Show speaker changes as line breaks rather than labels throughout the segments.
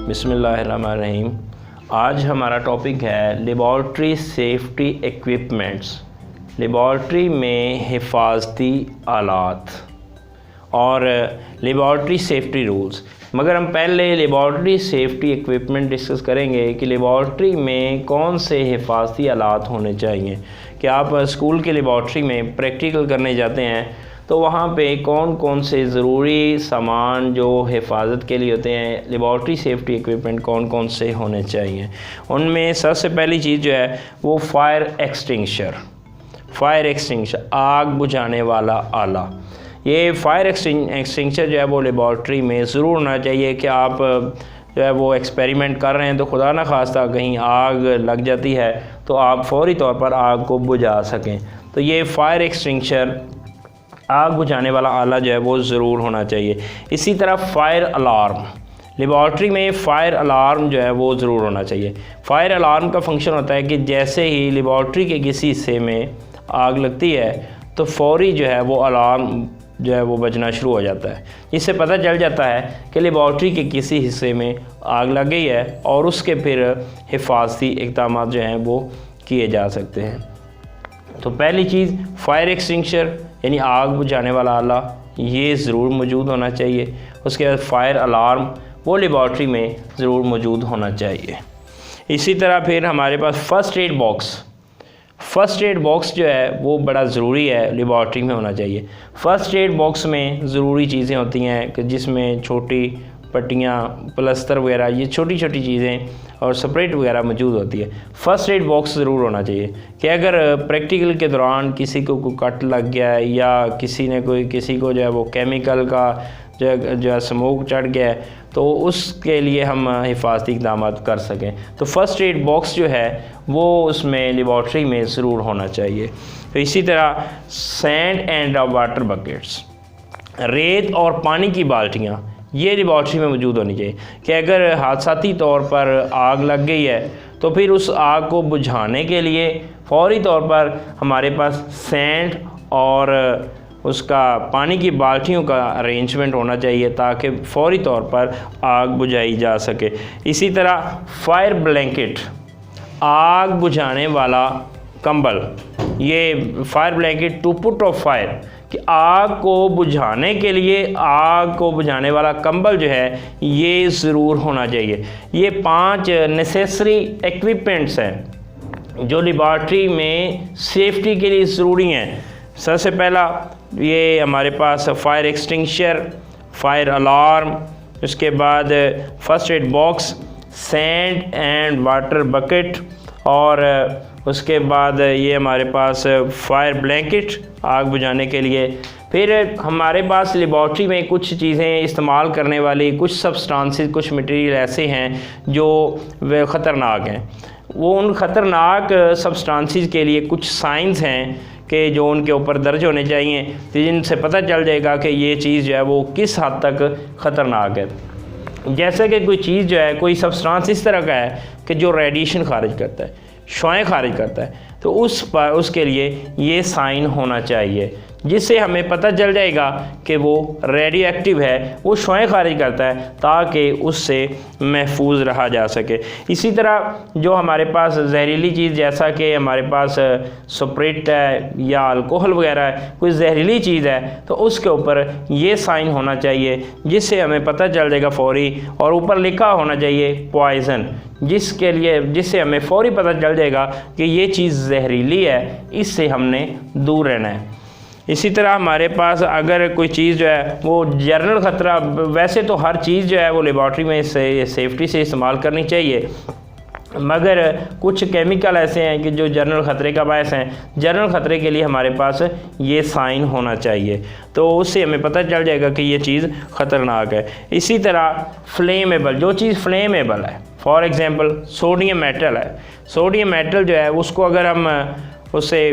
बिस्मिल्लाहिर्रहमानिर्रहीम। आज हमारा टॉपिक है लेबॉर्ट्री सेफ्टी इक्विपमेंट्स, लेबॉर्ट्री में हिफाजती आलात और लेबॉर्ट्री सेफ्टी रूल्स। मगर हम पहले लेबॉर्ट्री सेफ्टी इक्विपमेंट डिस्कस करेंगे कि लेबॉर्ट्री में कौन से हिफाजती आलात होने चाहिए। कि आप स्कूल के लेबॉर्ट्री में प्रैक्टिकल करने जाते हैं तो वहाँ पे कौन कौन से ज़रूरी सामान जो हिफाजत के लिए होते हैं, लेबॉर्ट्री सेफ्टी इक्विपमेंट कौन कौन से होने चाहिए। उनमें सबसे पहली चीज़ जो है वो फायर एक्सटिंग्विशर, आग बुझाने वाला आला। ये फायर एक्सटिंग्विशर जो है वो लेबॉर्ट्री में ज़रूर होना चाहिए कि आप जो है वो एक्सपेरिमेंट कर रहे हैं तो खुदा ना खास्ता कहीं आग लग जाती है तो आप फौरी तौर पर आग को बुझा सकें। तो ये फायर एक्सटिंग्विशर, आग बुझाने वाला आला जो है वो ज़रूर होना चाहिए। इसी तरह फायर अलार्म, लेबॉर्ट्री में फायर अलार्म जो है वो ज़रूर होना चाहिए। फायर अलार्म का फंक्शन होता है कि जैसे ही लेबॉर्ट्री के किसी हिस्से में आग लगती है तो फौरी जो है वो अलार्म जो है वो बजना शुरू हो जाता है, जिससे पता चल जाता है कि लेबॉर्ट्री के किसी हिस्से में आग लग गई है और उसके फिर हिफाजती इक़दाम जो हैं वो किए जा सकते हैं। तो पहली चीज़ फायर एक्सटिंग्विशर यानी आग बुझाने वाला आला, ये ज़रूर मौजूद होना चाहिए। उसके बाद फायर अलार्म वो लेबॉर्ट्री में ज़रूर मौजूद होना चाहिए। इसी तरह फिर हमारे पास फ़र्स्ट एड बॉक्स जो है वो बड़ा ज़रूरी है, लेबॉर्ट्री में होना चाहिए। फ़र्स्ट एड बॉक्स में ज़रूरी चीज़ें होती हैं कि जिसमें छोटी पट्टियाँ, प्लास्टर वगैरह, ये छोटी छोटी चीज़ें और स्प्रेट वगैरह मौजूद होती है। फ़र्स्ट एड बॉक्स ज़रूर होना चाहिए कि अगर प्रैक्टिकल के दौरान किसी को कोई कट लग गया है या किसी को जो है वो केमिकल का जो है स्मोक चढ़ गया है तो उसके लिए हम हिफाजती इक़दाम कर सकें। तो फ़र्स्ट एड बॉक्स जो है वो उसमें लेबॉर्ट्री में ज़रूर होना चाहिए। तो इसी तरह सैंड एंड वाटर बकेट्स, रेत और पानी की बाल्टियाँ, ये लेबॉर्ट्री में मौजूद होनी चाहिए कि अगर हादसाती तौर पर आग लग गई है तो फिर उस आग को बुझाने के लिए फौरी तौर पर हमारे पास सैंड और उसका पानी की बाल्टियों का अरेंजमेंट होना चाहिए ताकि फौरी तौर पर आग बुझाई जा सके। इसी तरह फायर ब्लैंकेट, आग बुझाने वाला कंबल, ये fire blanket to put off fire, कि आग को बुझाने के लिए आग को बुझाने वाला कंबल जो है ये ज़रूर होना चाहिए। ये 5 नेसेसरी इक्विपमेंट्स हैं जो लेबॉर्ट्री में सेफ्टी के लिए ज़रूरी हैं। सबसे पहला ये हमारे पास फायर एक्सटिंग्विशर, फायर अलार्म, उसके बाद first aid box, sand and water bucket और उसके बाद ये हमारे पास फायर ब्लैंकेट आग बुझाने के लिए। फिर हमारे पास लेबॉर्ट्री में कुछ चीज़ें इस्तेमाल करने वाली, कुछ सब्सटेंसेस, कुछ मटेरियल ऐसे हैं जो वे ख़तरनाक हैं। वो उन ख़तरनाक सब्सटेंसेस के लिए कुछ साइंस हैं कि जो उनके ऊपर दर्ज होने चाहिए, जिनसे पता चल जाएगा कि ये चीज़ जो है वो किस हद तक ख़तरनाक है। जैसे कि कोई चीज़ जो है, कोई सब्सटेंस इस तरह का है कि जो रेडिएशन खारिज करता है, शुआएं खारिज करता है, तो उसके लिए ये साइन होना चाहिए जिससे हमें पता चल जाएगा कि वो रेडियो एक्टिव है, वो शुआएं खारिज करता है ताकि उससे महफूज रहा जा सके। इसी तरह जो हमारे पास जहरीली चीज़, जैसा कि हमारे पास स्प्रिट है या अल्कोहल वगैरह है, कोई जहरीली चीज़ है तो उसके ऊपर ये साइन होना चाहिए जिससे हमें पता चल जाएगा फौरी, और ऊपर लिखा होना चाहिए पॉइज़न, जिससे हमें फौरी पता चल जाएगा कि ये चीज़ जहरीली है, इससे हमने दूर रहना है। इसी तरह हमारे पास अगर कोई चीज़ जो है वो जनरल ख़तरा, वैसे तो हर चीज़ जो है वो लेबॉर्ट्री में सेफ्टी से इस्तेमाल करनी चाहिए, मगर कुछ केमिकल ऐसे हैं कि जो जनरल ख़तरे का बायस हैं। जनरल ख़तरे के लिए हमारे पास ये साइन होना चाहिए, तो उससे हमें पता चल जाएगा कि ये चीज़ ख़तरनाक है। इसी तरह फ्लेमेबल, जो चीज़ फ्लेमेबल है, फॉर एग्ज़ाम्पल सोडियम मेटल है। सोडियम मेटल जो है उसको अगर हम उससे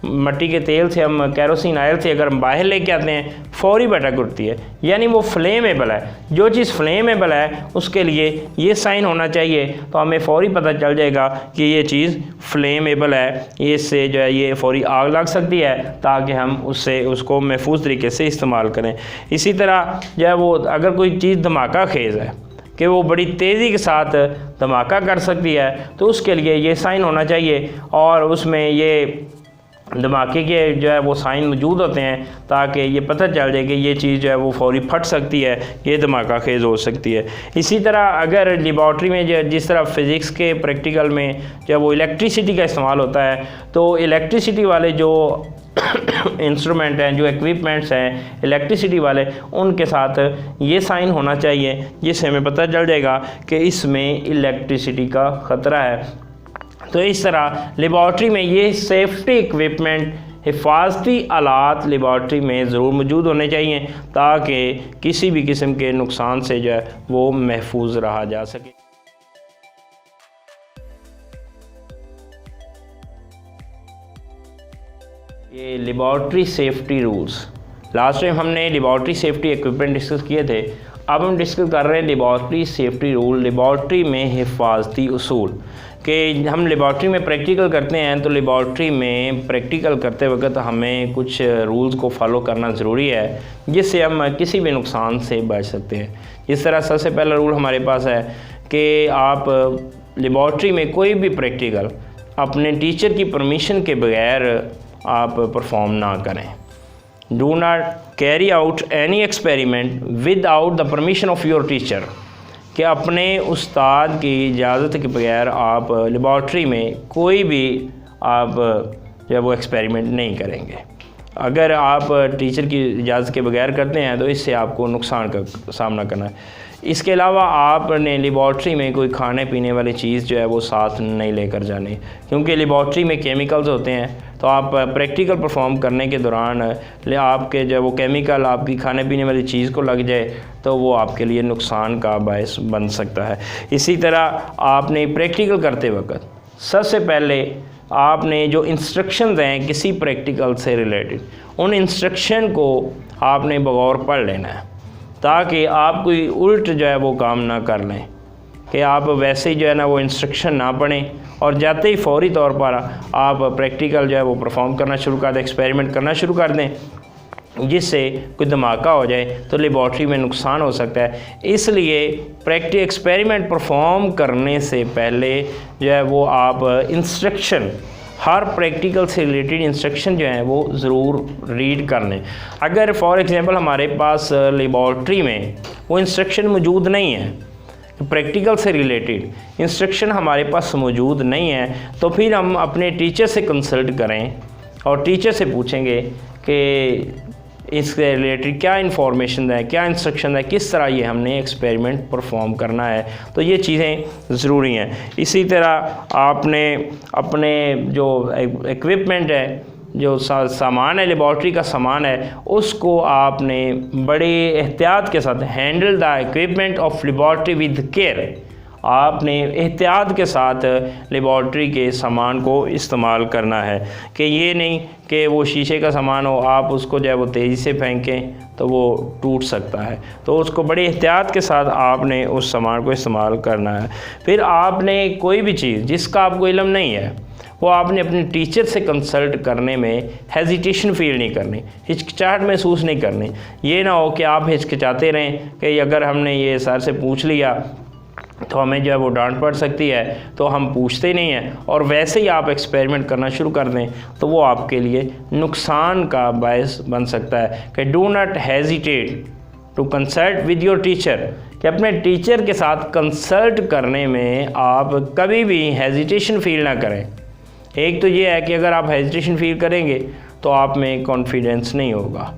मट्टी के तेल से, हम कैरोसिन ऑयल से अगर हम बाहर लेके आते हैं, फौरी भड़क उठती है, यानी वो फ्लेमेबल है। जो चीज़ फ्लेमेबल है उसके लिए ये साइन होना चाहिए, तो हमें फौरी पता चल जाएगा कि ये चीज़ फ्लेमेबल है, इससे जो है ये फौरी आग लग सकती है, ताकि हम उसको महफूज तरीके से इस्तेमाल करें। इसी तरह जो है वो अगर कोई चीज़ धमाका खेज़ है, कि वो बड़ी तेज़ी के साथ धमाका कर सकती है, तो उसके लिए ये साइन होना चाहिए और उसमें ये धमाके के जो है वो साइन मौजूद होते हैं, ताकि ये पता चल जाए कि ये चीज़ जो है वो फौरी फट सकती है, ये धमाका खेज़ हो सकती है। इसी तरह अगर लेबॉर्ट्री में जिस तरह फ़िज़िक्स के प्रैक्टिकल में जब वो इलेक्ट्रिसिटी का इस्तेमाल होता है, तो इलेक्ट्रिसिटी वाले जो इंस्ट्रूमेंट हैं, जो इक्विपमेंट्स हैं इलेक्ट्रिसिटी वाले, उनके साथ ये साइन होना चाहिए, जिससे हमें पता चल जाएगा कि इसमें इलेक्ट्रिसिटी का ख़तरा है। तो इस तरह लेबॉर्ट्री में ये सेफ्टी इक्विपमेंट, हिफाजती आलात लेबॉर्ट्री में ज़रूर मौजूद होने चाहिए, ताकि किसी भी किस्म के नुकसान से जो है वो महफूज रहा जा सके। ये laboratory safety rules, last time हमने लेबॉर्ट्री सेफ्टी इक्विपमेंट डिस्कस किए थे, अब हम डिस्कस कर रहे हैं लेबॉर्ट्री सेफ्टी रूल, लेबॉर्ट्री में हिफाजती उसूल। कि हम लेबॉर्ट्री में प्रैक्टिकल करते हैं, तो लेबॉर्ट्री में प्रैक्टिकल करते वक्त हमें कुछ रूल्स को फॉलो करना ज़रूरी है, जिससे हम किसी भी नुकसान से बच सकते हैं। इस तरह सबसे पहला रूल हमारे पास है कि आप लेबॉर्ट्री में कोई भी प्रैक्टिकल अपने टीचर की परमिशन के बगैर आप परफॉर्म ना करें। Do not carry out any experiment without the permission of your teacher, कि अपने उस्ताद की इजाज़त के बगैर आप लेबॉर्ट्री में कोई भी आप जो है वो एक्सपेरिमेंट नहीं करेंगे। अगर आप टीचर की इजाज़त के बगैर करते हैं तो इससे आपको नुकसान का सामना करना है। इसके अलावा आपने लेबॉर्ट्री में कोई खाने पीने वाली चीज़ जो है वो साथ नहीं लेकर जानी, क्योंकि लेबॉर्ट्री में केमिकल्स होते हैं, तो आप प्रैक्टिकल परफॉर्म करने के दौरान आपके जो वो केमिकल आपकी खाने पीने वाली चीज़ को लग जाए तो वो आपके लिए नुकसान का बायस बन सकता है। इसी तरह आपने प्रैक्टिकल करते वक्त सबसे पहले आपने जो इंस्ट्रक्शंस हैं किसी प्रैक्टिकल से रिलेटेड, उन इंस्ट्रक्शन को आपने बगौर पढ़ लेना है, ताकि आप कोई उल्ट जो है वो काम ना कर लें, कि आप वैसे ही जो है ना वो इंस्ट्रक्शन ना पढ़ें और जाते ही फौरी तौर पर आप प्रैक्टिकल जो है वो परफॉर्म करना शुरू कर दें, एक्सपेरिमेंट करना शुरू कर दें, जिससे कोई धमाका हो जाए तो लेबॉर्ट्री में नुकसान हो सकता है। इसलिए एक्सपेरिमेंट परफॉर्म करने से पहले जो है वो आप इंस्ट्रक्शन, हर प्रैक्टिकल से रिलेटेड इंस्ट्रक्शन जो हैं वो ज़रूर रीड कर लें। अगर फॉर एग्ज़ाम्पल हमारे पास लेबॉर्ट्री में वो इंस्ट्रक्शन मौजूद नहीं है, प्रैक्टिकल से रिलेटेड इंस्ट्रक्शन हमारे पास मौजूद नहीं है, तो फिर हम अपने टीचर से कंसल्ट करें और टीचर से पूछेंगे कि इसके रिलेटेड क्या इन्फॉर्मेशन है, क्या इंस्ट्रक्शन है, किस तरह ये हमने एक्सपेरिमेंट परफॉर्म करना है। तो ये चीज़ें ज़रूरी हैं। इसी तरह आपने अपने जो इक्विपमेंट है, जो सामान है, लेबॉर्ट्री का सामान है, उसको आपने बड़े एहतियात के साथ, handle the equipment of laboratory with care, आपने एहतियात के साथ लेबॉर्ट्री के सामान को इस्तेमाल करना है। कि ये नहीं कि वो शीशे का सामान हो, आप उसको जो है वो तेज़ी से फेंकें तो वो टूट सकता है, तो उसको बड़ी एहतियात के साथ आपने उस सामान को इस्तेमाल करना है। फिर आपने कोई भी चीज़ जिसका आपको इल्म नहीं है, वो आपने अपने टीचर से कंसल्ट करने में हेजिटेशन फील नहीं करनी, हिचकिचाहट महसूस नहीं करनी। ये ना हो कि आप हिचकिचाते रहें कि अगर हमने ये सर से पूछ लिया तो हमें जो है वो डांट पड़ सकती है, तो हम पूछते ही नहीं हैं और वैसे ही आप एक्सपेरिमेंट करना शुरू कर दें तो वो आपके लिए नुकसान का बायस बन सकता है। कि do not hesitate to consult with your teacher, कि अपने टीचर के साथ कंसल्ट करने में आप कभी भी हेजिटेशन फील ना करें। एक तो ये है कि अगर आप हेजिटेशन फील करेंगे तो आप में कॉन्फिडेंस नहीं होगा,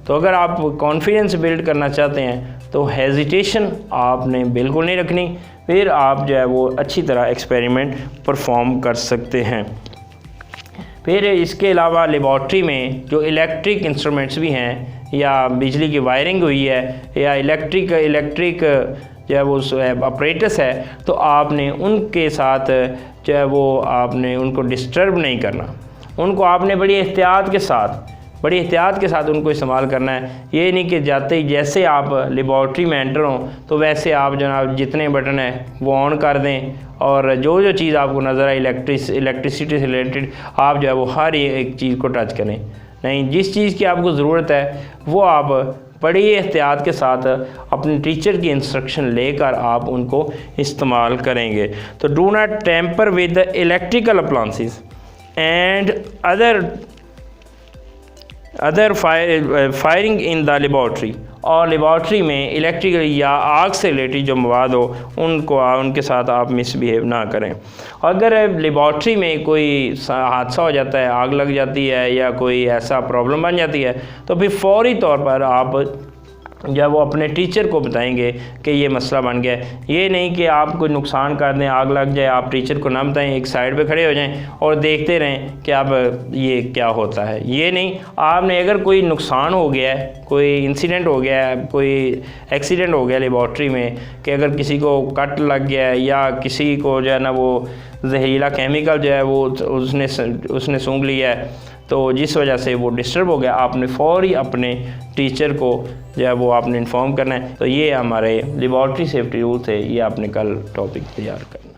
तो अगर आप कॉन्फिडेंस बिल्ड करना चाहते हैं तो हेजिटेशन आपने बिल्कुल नहीं रखनी, फिर आप जो है वो अच्छी तरह एक्सपेरिमेंट परफॉर्म कर सकते हैं। फिर इसके अलावा लेबॉर्ट्री में जो इलेक्ट्रिक इंस्ट्रूमेंट्स भी हैं, या बिजली की वायरिंग हुई है, या इलेक्ट्रिक जो है वो ऑपरेटर्स है, तो आपने उनके साथ जो है वो आपने उनको डिस्टर्ब नहीं करना, उनको आपने बड़ी एहतियात के साथ उनको इस्तेमाल करना है। ये नहीं कि जाते ही जैसे आप लेबॉर्ट्री में एंटर हों तो वैसे आप जनाब जितने बटन हैं वो ऑन कर दें और जो चीज़ आपको नज़र आए इलेक्ट्रिसिटी से रिलेटेड आप जो है वो हर एक चीज़ को टच करें। नहीं, जिस चीज़ की आपको ज़रूरत है वो आप बड़ी एहतियात के साथ अपने टीचर की इंस्ट्रक्शन लेकर आप उनको इस्तेमाल करेंगे। तो do not tamper with electrical appliances and other firing in the laboratory, और लेबॉर्ट्री में इलेक्ट्रिकल या आग से रिलेटेड जो मवाद हो उनके साथ आप मिसबिहेव ना करें। अगर लेबॉर्ट्री में कोई हादसा हो जाता है, आग लग जाती है या कोई ऐसा प्रॉब्लम बन जाती है, तो फिर फौरी तौर पर आप जब वो अपने टीचर को बताएंगे कि ये मसला बन गया है। ये नहीं कि आप कोई नुकसान कर दें, आग लग जाए, आप टीचर को ना बताएं, एक साइड पे खड़े हो जाएं और देखते रहें कि अब ये क्या होता है। ये नहीं, आपने अगर कोई नुकसान हो गया है, कोई इंसिडेंट हो गया है, कोई एक्सीडेंट हो गया लेबॉर्ट्री में कि अगर किसी को कट लग गया है या किसी को जो है ना वो जहरीला केमिकल जो है वो उसने सूंघ लिया है, तो जिस वजह से वो डिस्टर्ब हो गया, आपने फ़ौरी अपने टीचर को जो है वो आपने इन्फॉर्म करना है। तो ये हमारे लेबॉर्ट्री सेफ्टी रूल थे, ये आपने कल टॉपिक तैयार करना।